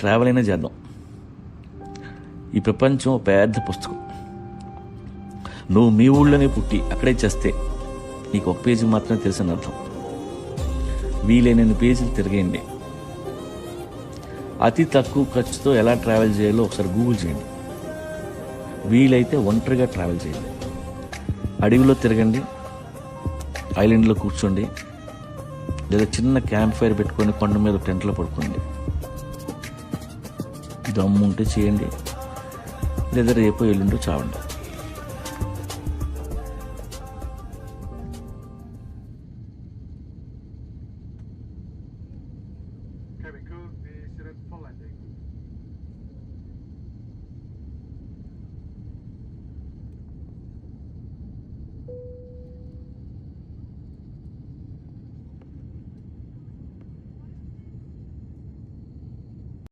Travel అయినా చేద్దాం. ఈ ప్రపంచం పెద్ద పుస్తకం. నువ్వు మీ ఊళ్ళోనే పుట్టి అక్కడే చేస్తే నీకు ఒక పేజీ మాత్రమే తెలిసిన అర్థం. వీలైనన్ని పేజీలు తిరగేయండి. అతి తక్కువ ఖర్చుతో ఎలా ట్రావెల్ చేయాలో ఒకసారి గూగుల్ చేయండి. వీలైతే ఒంటరిగా ట్రావెల్ చేయండి. అడవిలో తిరగండి, ఐలాండ్లో కూర్చోండి, లేదా చిన్న క్యాంప్ ఫైర్ పెట్టుకొని కొండ మీద టెంట్లో పడుకోండి. దమ్ము ఉంటే చేయండి, లేదా రేపు ఎల్లుండో చావండి.